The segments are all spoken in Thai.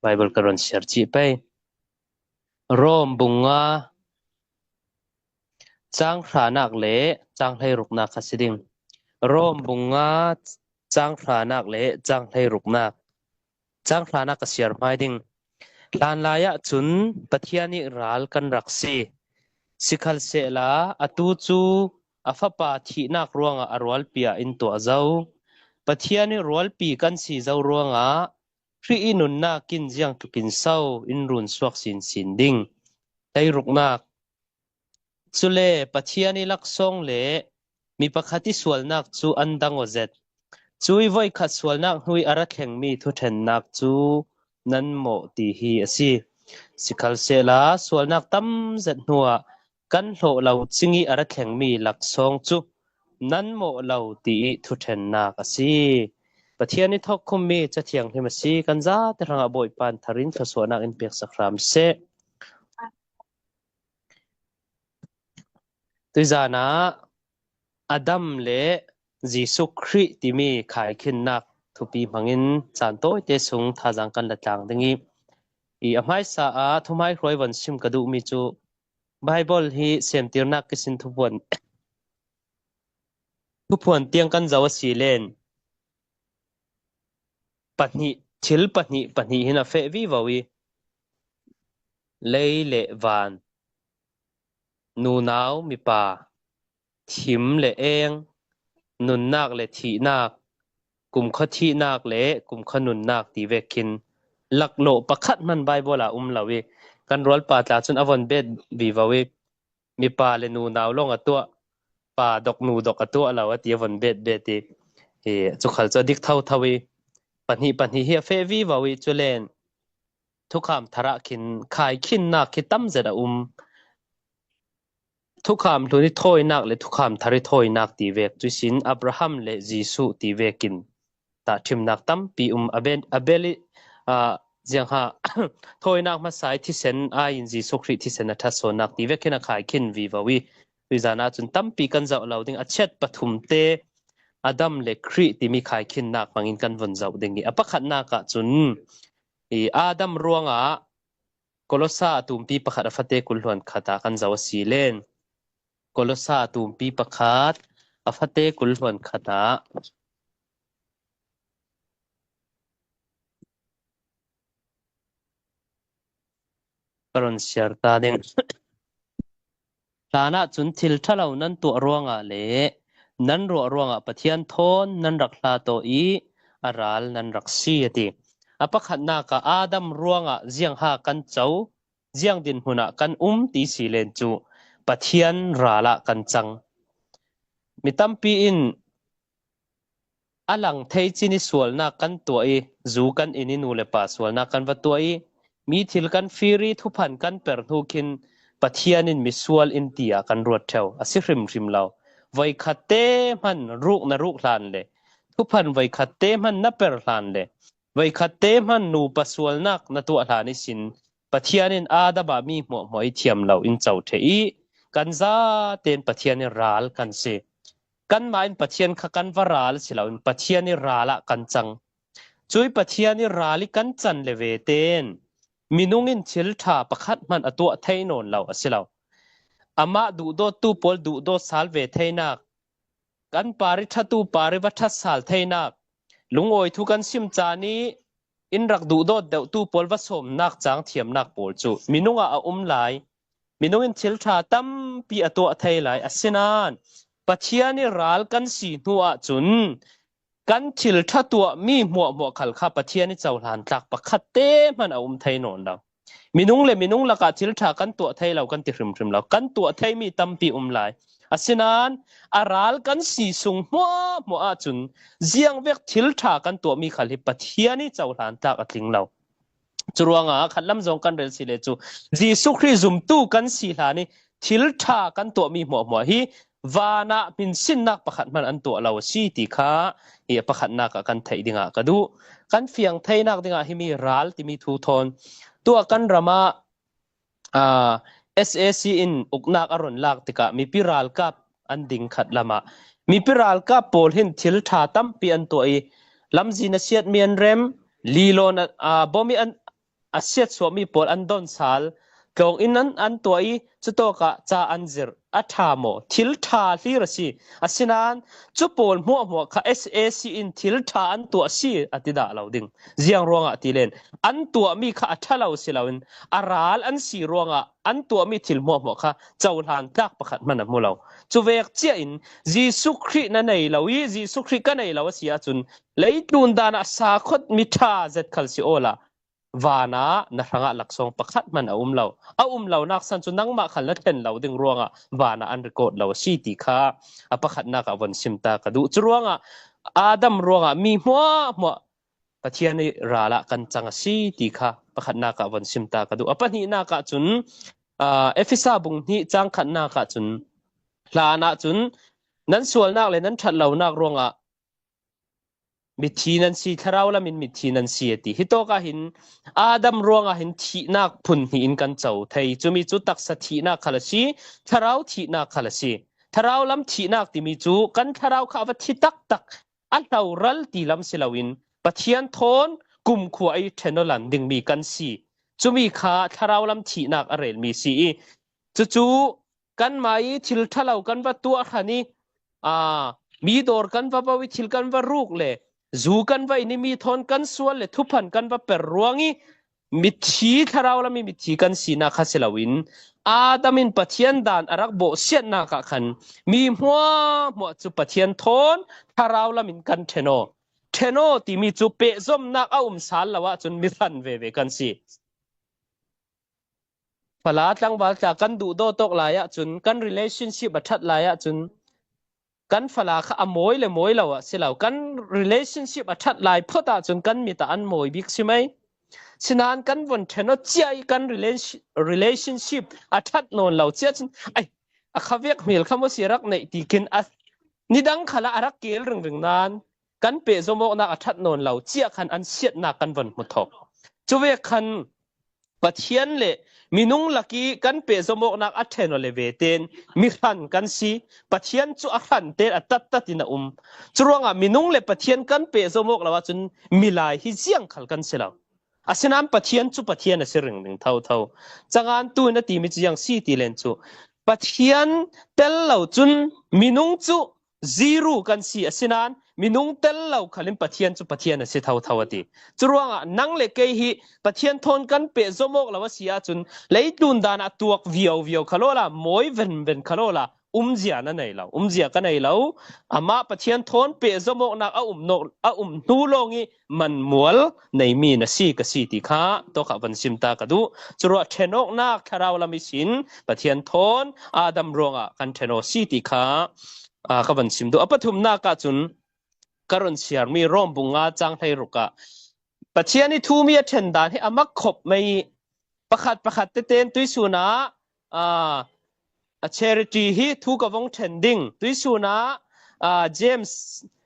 Bible karon share chi pe Rom bunga chang thranak le chang thlei ruknak khasiding Rom bunga chang thranak le chang thlei ruknak chang thranak ka share mai ding lan laya chun pathiani ral kan raksi sikhal se la atu chu afapa thi nak ruanga arwal pia in to azau pathiani rol pi kan si zau ruanga Pri inun na kin jiang tukin sau in run suak sin ding tay ruknak chule pathiani laksong le mi pakhati sualnak chu andang ozet chui voi khat sualnak hui ara thleng mi thu then nak chu nan mo ti hi asi sikhal sela sualnak tam zet nuwa kan hlo lau chingi ara thleng mi laksong chu nan mo lau ti thu then nak asi pathiani thok khum mi cha thiang him si kan za te ranga boi pan tharin thasona in pek sakram se tuizana adam le jisu khri ti mi khai khin nak thupi mangin chan toi te sung thajang kan la tlang dingi I amai sa a thumai hroi wan sim kadu mi chu bible hi sem tirnak kisin thupuan tiang kan zawa silen patni thil patni hina fe vi wawi lei le van nu naw mi pa thim le eng nun nak le thi nak kum kha thi nak le kum kha nun nak ti vekin laklo pakhat man bible a lawi kan rol pa tla chun avon bed vi wawi mi pa le nu naw long atwa pa dok nu dok atwa lawa ti avon bed ti he chu khal cha dik thau thawi pani hi fe vi wawi chulen thukham thara khin khai khin nak khitam zera thukham thuni thoi nak le thukham thari thoi nak ti vek chusin Abraham le Jisu ti vekin ta thim nak tam pi abeli jiang ha thoi nak ma sai thi sen a in Jisu Christ thi sen atha so nak ti vekin a khai khin vi wawi tuizana chun tam pi kan zau lauding a chet pathum te Adam le Christ ti mi khai khin nak mangin kan von zau dingi apakhat naka chun I Adam ruanga Kolosa tumpi pakhat afate kulhon khata kan zaw silen Kolosa tumpi pakhat afate kulhon khata karon share ta ding tana chun thil thalo nan tu ruanga le nan ro ruanga pathian thon nan rakhla to I aral nan raksi ati apakhat naka Adam ruanga jiang ha kan chau jiang din huna kan ti silen chu pathian rala kan chang mitampi in alang thei chini sualna kan to I zu kan ininu le pa sualna kan wa to I mi thil kan firi thupan kan per thukin pathianin misual in tia kan ruat theu asihrim law vai khate man ruk na ruk hlan le thupan vai khate man na per hlan le vai khate man nu pasual nak na tu hlani sin pathianin adaba mi moi thiam law in chau thei kan za ten pathianin ral kan se kan main pathian kha kan varal silaw in pathianin rala kan chang chui pathianin rali kan chan le ve ten minungin thil tha pakhat man atu theinon law asilaw ama du do tu pol du do sal ve theinak kan pari thatu pari watha sal theinak lungoi thu kan sim chani in rak du do deu tu pol wa som nak chang thiam nak pol chu minunga a lai minungin thil tha tam pi atu thei lai asinan pathiani ral kan si nuwa chun kan thil tha tu mi mo khal kha pathiani chawlan tlak pakhat te man a theinon law minung le minung laka thil tha kan tu thei law kan ti hrim law kan tu thei mi tampi lai asinan aral kan si sung mo a chun jiang vek thil tha kan tu mi khali pathiani chawlan tlak atling law churuanga khatlam jong kan rel sile chu Jisu Christ zum tu kan si hlani thil tha kan tu mi mo hi wana min sin nak pakhat man an tu law si ti kha hi pakhat nak kan thei dinga kadu kan fiang thei nak dinga hi mi ral ti mi thu thon tua kan rama SAC in uknak aron lak tika mi piral kap an ding khat lama mi piral kap pol hin thil tha tam pi an to I lamji na siat mian rem lilon bomi an อาเสียดสวมีปอลอันดอนซาลกองอินนั้นอันตัวอีจุโตกะจาอันซิรอัฐาโมทิลทาลีรสีอาสินันจุปอลมัวค่ะ SAC อินทิลทาอันตัวสีอติดาเหล่าดิ่งเจียงรวงอ่ะติเลนอันตัวมีค่ะอัฐาเหล่าสิเหล่าอินอาราลอันสีรวงอ่ะอันตัวมีทิลมัวค่ะเจ้าหลานตักประคัดมันน่ะมูเหล่าจุเวกเจียอินจีสุครีนั่นเองเหล่าอีจีสุครีกันเองเหล่าเสียจุนเลยตุนดานะสาขดมิทาเจ็ดคัลซิโอลาวานานะรังหลักสองประคัดมันเรานักสันจุนังมาขันละเทนเราดึงรวงวานาอันรกดเราชีติค่ะประคัดนักวันซิมตากระดูจรวงอาดัมรวงมีหัวปะเทียนราละกันจังชีติค่ะประคัดนักวันซิมตากระดูปะนี้นักจุนเอฟิซาบุงนี้จังขันนักจุนลานะจุนนั้นส่วนนักเลยนั้นชัดเรานักรวงมิทีนันสีทราวละมิทีนันสีติฮิโตกะหินอาดัมรวงหินทีนักพุนหินกันเจ้าไทยจุมีจุตักสถีนักขลสีทราวทีนักขลสีทราวลำทีนักติมีจุกันทราวข้าวทิตักอันเตารัลตีลำสิลาวินปะเทียนทนกุมขวายเทนอลันดึงมีกันสีจุมีขาทราวลำทีนักอะไรมีสีจุกันมาอีทิลทะเลากันว่าตัวขันนี้มีดอร์กันว่าวิทิลกันว่ารูกเลยจูกันว่าอินิมีทอนกันส่วนเลยทุพันกันว่าเปรรวงีมิทีทาราวละมิทีกันสีนักเสลาวินอาดามินปะเทียนดานอารักโบเสียนักขันมีหัวจุปะเทียนทอนทาราวละมินกันเทโนที่มีจุเปะซอมนักสาลละวะจนมิทันเวกันสีพลาดลังบาจากกันดูโดตกลายะจนกัน relationship บัดลายะจนกันฟลาค่ะมวยเลยมวยเราอะสิเรากัน relationship อัดลายพอตาจนกันมีแต่อันมวยบิ๊กใช่ไหมฉะนั้นกันวันเทนอใจกัน relationship อัดนนเราเจ้าจนไอ้ข้าเวียกเมลคำว่าเสียรักในตีกินนี่ดังขละรักเกลเรื่องนั้นกันเปะสมองนักอัดนนเราเจ้าคันอันเสียนักกันวันมุทกจะเวคันปะเทียนเลยมีนุ่งลักกี้กันเปะสมองนักอัดเทนอเลเวเตนมีขันกันสีปะเทียนจุอัขันเตนอัดตัดตินะจรวงมีนุ่งเลยปะเทียนกันเปะสมองเราว่าจนมีลายฮิเซียงขัลกันเสียแล้วอาศัยน้ำปะเทียนจุปะเทียนน่ะเสียเรื่องเท่าจังอันตัวนั้นตีมีจังสีตีเลนจุปะเทียนเตลเราจนมีนุ่งจุzero กันสีอาศัยนั้นมีนุ่งเตลเราขัลิมปะเทียนจุปะเทียนน่ะเสียเท่าดีจรวงนั่งเล็กเกฮีปะเทียนทนกันเปะสมองเราว่าเสียจนเลยดุนดานะตัววิวขลุ่ละมวยเวนขลุ่ละเจียนั่นเองเราเจียกันเองเราอามาปะเทียนทนเปะสมองนักนูลงงี้มันมัวในมีน่ะสีกสีติขาตัวขับวันซิมตากระดูจรวดเทนกนักทาราวละมิสินปะเทียนทนอาดัมรวงกันเทนอสีติขาขับวันซิมดูปฐุมนักจุนกรณเชียร์มีร่มบุงอาจังไทยรุกะปะเทียนนี่ทูมีเทนดานให้อามักขบไม่ประคัดเต้นตุยสุนาcharity ฮิทูกวงเทนดิ้งตุยสุนาเจมส์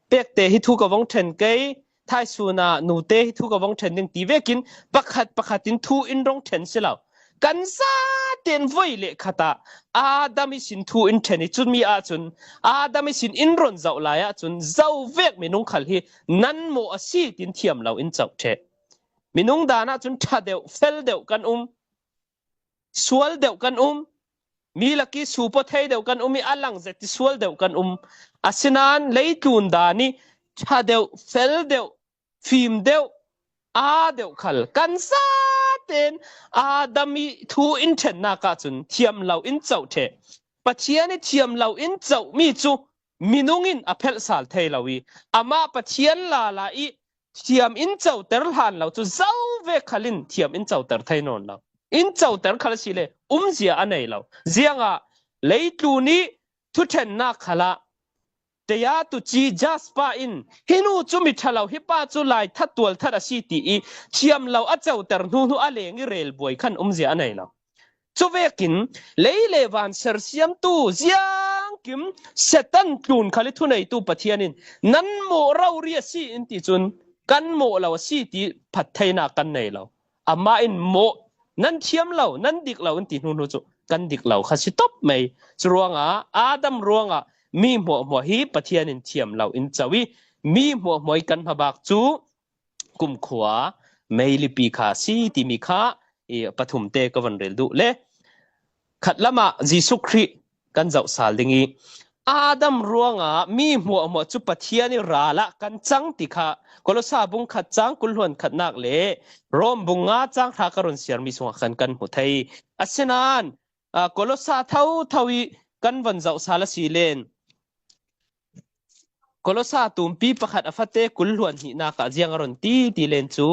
เป็กเตฮิทูกวงเทนเกยไทยสุนานูเตฮิทูกวงเทนดิ้งตีเวกินประคัดตินทูอินรงเทนสิลาวกันซาเต็นไว้เลยขตาอาดามิสินทูอินเทนจุนมีอาจุนอาดามิสินอินรอนเจ้าลายจุนเจ้าเวกมินุงขัลฮีนั่นโมอสีตินเทียมเราอินเจ้าเทมินุงดานะจุนทัดเดวเฟลเดวกันสวลเดวกันมีลักกี้สูปเทเดวกันมีอัลลังเซติสวลเดวกันอาศินันเลยตุนดานี่ทัดเดวเฟลเดวฟิมเดวอาเดวขัลกันซาเต็นอาดามิทูอินเทนนักจุนเทียมเราอินเจ้าเทปัจเจียนี่เทียมเราอินเจ้ามีจูมินุงินอเพลสาลเทลาวีอามาปัจเจียนลาอีเทียมอินเจ้าเตอร์หันเราจูเจ้าเวขัลินเทียมอินเจ้าเตอร์ไทยนนเราอินเจ้าเตอร์ขัลสิเลเสียอันไหนเราเสียงเลยตูนี้ทุเทนนักขละแต่ยาตุจีจัสปาอินฮินูจุมิทะเลาฮิปาจุไลทัดตัวทัดสีตีอีเทียมเราอาเจ้าเตอร์นูอะไรงี้เรลบอยขันเสียอันไหนเราจูเวกินเลยเลวันเซอร์เซียมตูเสียงกิมเซตันตูนขัลิทุนไอตูปะเทียนินนั้นโมเราเรียสีอินติจุนกันโมเราสีตีผัดไทยนักกันไหนเราอามาอินโมนั่นเทียมเรานั่นดิกเราอินตินูจุกันดิกเราข้าสิตบไม่จรวงอาดัมรวงมีหัวฮีปะเทียนินเทียมเราอินจาวีมีหัวกันพบักจูกุมขวา ไม่ลิปีขาสีติมีขาปฐุมเตกวันเรลดูเลขัดละมาจิสุครีกันเจ้าสาลดิงีอาดัมรัวงะมีหัวจุปะเทียนี่ราละกันจังติค่ะกลสาบุงขัดจังกุลหวนขัดนักเลรอมบุงงาจังทากรุนเสียมีสวงขันกันหัวไทยอัศนานกลสาเท่าทวีกันวันเจ้าสาลสีเลนกลสาตุมปีประคัดอฟเตกุลหวนหินากะเจียงรุนตีเลนจู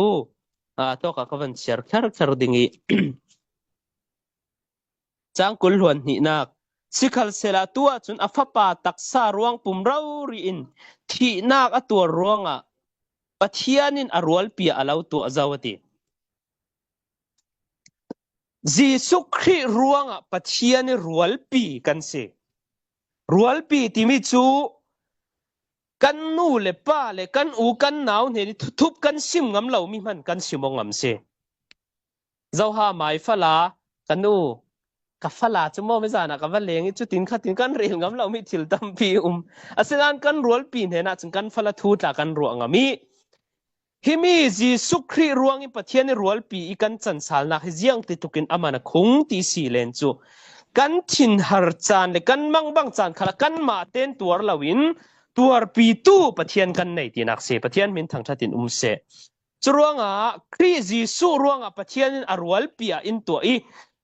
ตัวกะวันเสียคดิงีจังกุลหวนหินักสิขัลเซลาตัวจนอฟปาตักซารวงปุ่มเรารีอินที่นักตัวรวงปัทยานินอรวลปีอาลาวตัวจาวตีจีสุครีรวงปัทยานิรวลปีกันเสรวลปีที่มิจูกันนูเลป้าเลกันอูกันหนาวเนี่ยทุบกันซิมงำเหล่ามีมันกันซิมงำเสเจ้าหาไม้ฟลากันนูกับฟลาจะมองไม่จานะกับว่าเลี้ยงจุดตินขัดตินกันเรียงงั้นเราไม่ถิลตั้มปีอาศัยนั้นกันรัวปีนเห็นนะจึงกันฟลาทูตากันรัวงามีฮิมีจีสุครีรัวงิปะเทียนรัวปีอีกันจันสาลนักฮิจียงติตุกินอามานะคงตีสีเลนจูกันทินฮาร์จานเลกันมังบังจานขลักกันมาเต้นตัวลาวินตัวปีตู้ปะเทียนกันในตีนักเสปะเทียนมินทางชาตินเสจรัวงะครีจีสุรัวงะปะเทียนอรัวปีอินตัวอี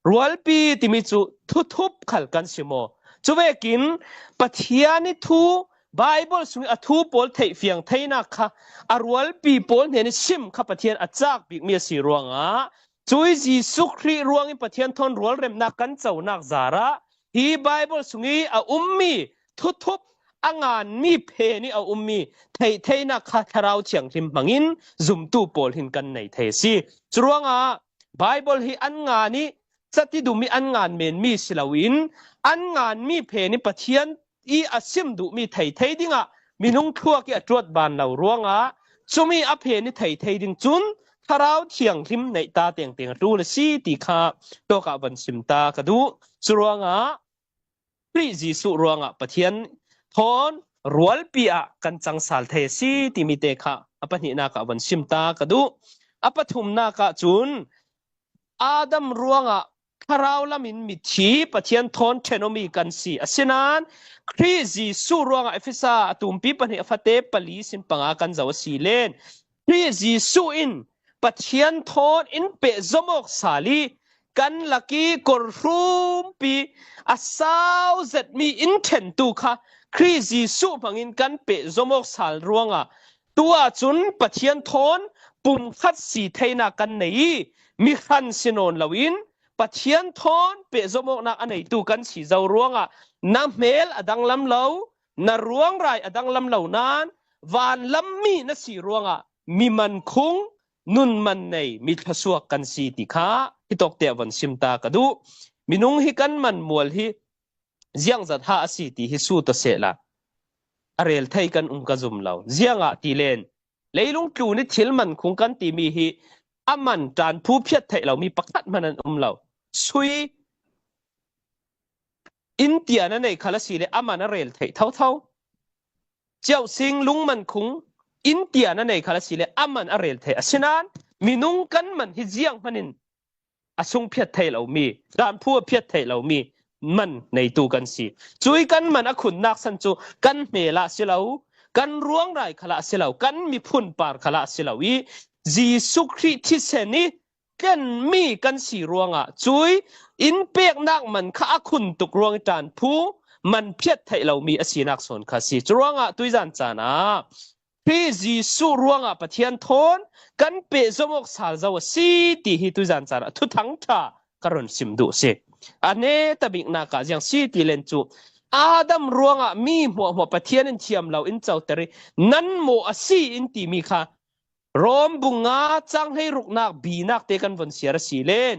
รัวปีที่มีจุทุบขัลกันสิโมจุเวกินปะเทียนิทูไบเบิลสุงอทูปอลเทเฟียงเทนักค่ะอรัวปีปอลเห็นชิมข้าปะเทียนอาจากบิกเมียสีรวงจุยจีสุครีรวงอิปะเทียนทนรัวเร็มนักกันเจ้านักซาระฮีไบเบิลสุงีมีทุบงานมีเพนี่มีเทนักค่ะทาราวเฉียงทิมมังอินซุมตูปอลหินกันในเทซีจรวงไบเบิลฮีอันงานนี้สติดูมีอันงานเมนมีสิลาวินอันงานมีเพนิปะเทียนอาซิมดูมีไทยดิ้งมีนุ่งทั่วกี่ตรวจบานเหล่าร่วงจุมีอเพนิไทยดิ้งจุนทาราวเฉียงทิมในตาเตียงรู้เลยสิติขาตัวกับบันซิมตากระดูสุร่วงปริจิสุร่วงปะเทียนทอนรัวปีกันจังสาลเทสิติมิเตค่ะอปนินากับบันซิมตากระดูอปทุมนากะจุนอาดัมร่วงคาราวลามินมิทีปะเทียนทอนเทโนมีกันสีอาศินันคริจิสุร่วงเอฟซาตุมปีปนิอฟเตปลีสินปังอากันจะวสีเลนคริจิสุอินปะเทียนทอนอินเปซมอกสาลีกันลักีกอรูมปีอาซาวเซตมีอินเทนตุค่ะคริจิสุปังอินกันเปซมอกสาลร่วงตัวจุนปะเทียนทอนปุ่มคัดสีเทนักกันไหนมีขันสินนลาวินปะเทียนทอนเปะสมกนักอันไหนตูกันสีเจ้าร่วงน้ำเมลอดังลำเหลานาร่วงไรอดังลำเหล่านั้นวานลำมีนสีร่วงมีมันคงนุนมันในมีทศวกันสีติขาที่ตกเตวันซิมตากระดูมีนุ่งฮิกันมันมวลฮิเจียงจัดหาสีติฮิสูตเสละอเรลไทยกันกระจุมเหล่าเจียงตีเลนเลยลุงจูนิทิลมันคงกันตีมีฮิอามันจานผู้เพียรไทยเรามีประคัดมันเราซุยอินเดียนั่นเองคาลสีเลอามันเรลไทยเท่าเจ้าสิงลุงมันคงอินเดียนั่นเองคาลสีเลอามันเรลไทยฉะนั้นมีนุ่งกันมันฮิเจียงมันนินอาซุงเพียรไทยเรามีจานผู้เพียรไทยเรามีมันในตูกันสีจุยกันมันขุนนักสันจูกันเมล่าสิเรากันร่วงไรขละสิเรากันมีพุ่นปาร์ขละสิเราอีจีสุคริที่เสนีกันมีกันสีรวงจุยอินเปียกนักมันข้าคุณตุกรวงจานผู้มันเพียรไทยเรามีอสีนักสนข้าสีจรวงตุยจันจานะพี่จีสุรวงปะเทียนทนกันเปะสมกสาลเจ้าสีตีฮิตุจันจานะทุทั้งท่ากรุณสิมดูเสอันนี้ตบิกนักอย่างสีตีเลนจูอาดัมรวงมีหัวปะเทียนอินเทียมเราอินเจ้าตรีนั้นโมอสีอินตีมีค่ะรอมบุงาจังให้รุกนักบีนักเตกันวันเสียรสีเลน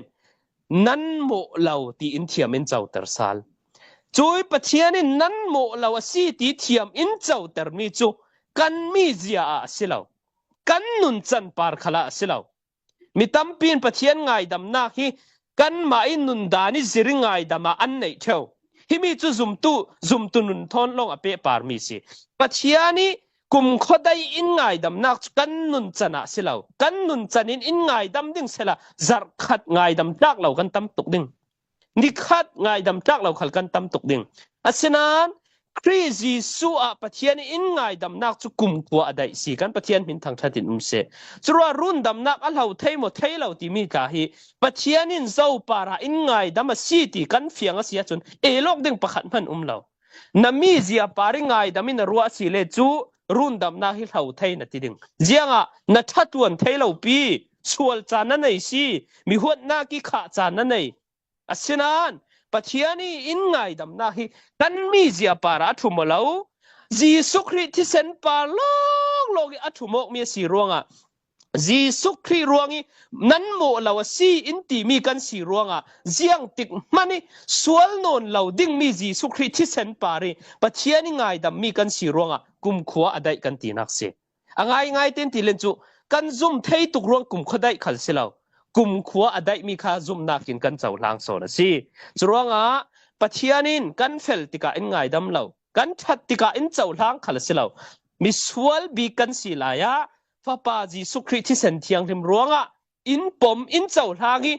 นั้นโมเราตีอินเทียมอินเจ้าตรสาลจุยปะเทียนนั้นโมเราสีตีเทียมอินเจ้าตรมีจูกันมีเสียสิเรากันนุนจันปาร์ขละสิเรามีตั้มปีนปะเทียนไงดำนักฮีกันมาอินุนดานิสิริไงดำมาอันไหนเท่าฮิมีจูซุมตุนุนทอนลงอเปปาร์มีสิปะเทียน กุมขดได้อินไงดำนักกันนุนจันะสิเรากันนุนจันินอินไงดำดิ่งเสละจัดขัดไงดำจักเรากันตำตกดิ่งนี่ขัดไงดำจักเราขัดกันตำตกดิ่งอาศัยนั้นคริสต์สุอาปะเทียนอินไงดำนักจุกุมขัวได้สิกันปะเทียนมินทางทัดินเสจุว่ารุ่นดำนักอัลเราเทยหมดเทยเราที่มีกาฮีปะเทียนินเจ้าปาระอินไงดำมาสีตีกันเฟียงเสียจนโลกดิ่งประคันมันเรานามีเสียปาริไงดำมินรัวสิเลจูรุ่นดำนาฮิเราไทยนัดติงเจียงอ่ะนัดทวนไทยเราปีสวลจานนั่นไอซีมีหัวหน้ากิขาจานนั่นไออาศัยนั้นปัจจัยนี้อินไงดำนาฮิกันมีเสียปาระทุมเราจีสุคริที่เซนปาลองโลกอัตุมกมีสีรวงอ่ะจีสุคริรวงนี้นั้นโมเราสีอินตีมีกันสีรวงอ่ะเจียงติกมันนี่สวลนนเราดิ่งมีจีสุคริที่เซนปารีปัจจัยนี้ไงดำมีกันสีรวงอ่ะกุมขวาได้กันตีนักเสียง่ายเต็นตีเลนจูกันซุ่มเทยตุกรวงกุมขวาได้ขัดเสียเรากุมขวาได้มีค่าซุ่มนักกินกันเจ้าลางโซนสิจรวงอ่ะปัจจัยนี้กันเฟลติกาอินไงดำเรากันชัดติกาอินเจ้าลางขัดเสียเรามิสวลบีกันสีลายะฟ้าป่าจีสุคริที่เซนเทียงริมรวงอ่ะอินปมอินเจ้าลางี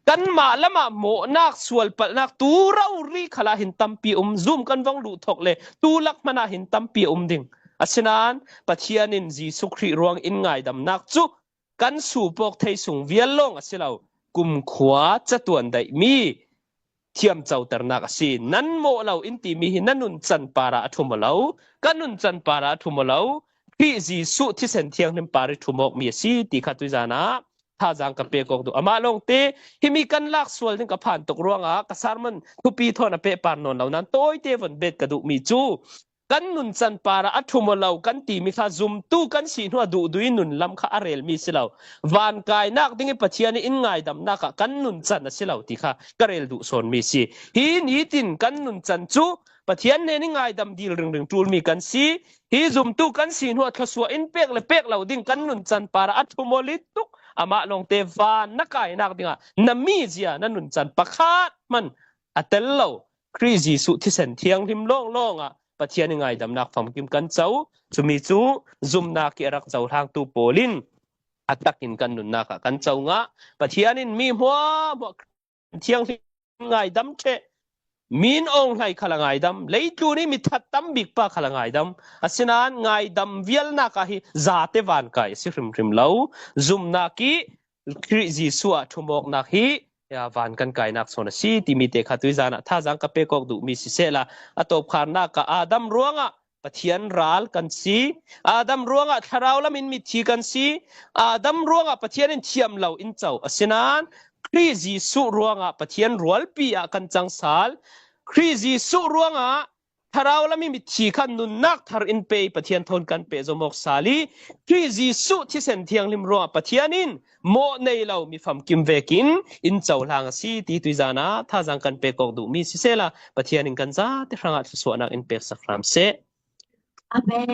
กันมาละมาโมนักสวลปนักตูเรารีขลาหินตัมปีซุ่มกันวังลุทกเลยตูลักมานาหินตัมปีดิ่งอาศัยนั้นปัจจัยนินจีสุคริรวงอินไงดำนักจุกันสู่ปกไทยส่งเวียนลงอาศัยเรากุมขวาจะตัวใดมีเทียมเจ้าตระนักสินั้นโมเราอินตีมีหินนุนจันปาระทุมเรากันนุนจันปาระทุมเราพี่จีสุที่เซนเทียงนิมปาริทุมกมีสิตีขัดตุจานะถ้าจังกับเปกอกดูอามาลงเตที่มีกันลักสวลถึงกับผ่านตกรวงกระสารมันทุปีทอนเปปานนนเหล่านั้นโต้ยเตวันเบ็ดกระดูมีจูกันนุนจันปาระอัทุมเรากันตีมีข้าซุมตู้กันสีหัวดูดุยนุนลำข้าอาเรลมีสิเราวานกายนักดิ้งปัจจัยนี้อินไงดำนักกันนุนจันสิเราตีข้ากระเรลดูโซนมีสิฮีนี้ตินกันนุนจันจูปัจจัยนี้ไงดำดีเรื่องจูลมีกันสิฮีซุมตู้กันสีหัวทศวอินเปกเลยเปกเราดิ้งกันนุนจันปาระอัทุมลิตุกอามาลงเตวานนักกายนักดิ้งน้ำมีเสียนั่นนุนจันประคาดมันอัตเตลเราคริจีสุที่เซนเทียงทิมล่องปัจจัยนี้ไงดำนักฟังกิมกันเจ้าจะมีจูซุมนักเอรักเจ้าทางตูโปลินอัตกินกันนุนนักกันเจ้างะปัจจัยนี้มีหัวเทียงที่ไงดำเชมีนองให้ขลังไงดำเลยจูนี่มีทัดตั้มบิกปะขลังไงดำอาศัยนั้นไงดำเวียลนักฮิจาเตวันกายสิริมเล่าซุมนักกีคริจีสัวทุมอกนักฮิยาวันกันไกนักโซนสีที่มีเตขัดตุยจานะถ้าจังกับเปกอกดูมีสิเสละอัตบขานนักอาดัมรวงอ่ะปะเทียนรัลกันสีอาดัมรวงอ่ะทาราวละมินมิทีกันสีอาดัมรวงอ่ะปะเทียนเทียมเหล่าอินเจ้าอาศัยนั้นคริจีสุรวงอ่ะปะเทียนรัวลปีอ่ะกันจังสาลคริจีสุรวงอ่ะทาราวละมินมิทีกันนุนนักทารอินเปย์ปะเทียนทนกันเปย์จมกสาลีคริจีสุที่เซนเทียงลิมรวงปะเทียนินโมในเรามีฟัมกิมเวกินอินเจ้าลางสีตีตุยจานะถ้าจังกันเปกอกดูมีสิเสละปะเทียนินกันจ้าที่ฟังอัดสวนักอินเปกสักครั้งเสอาเมน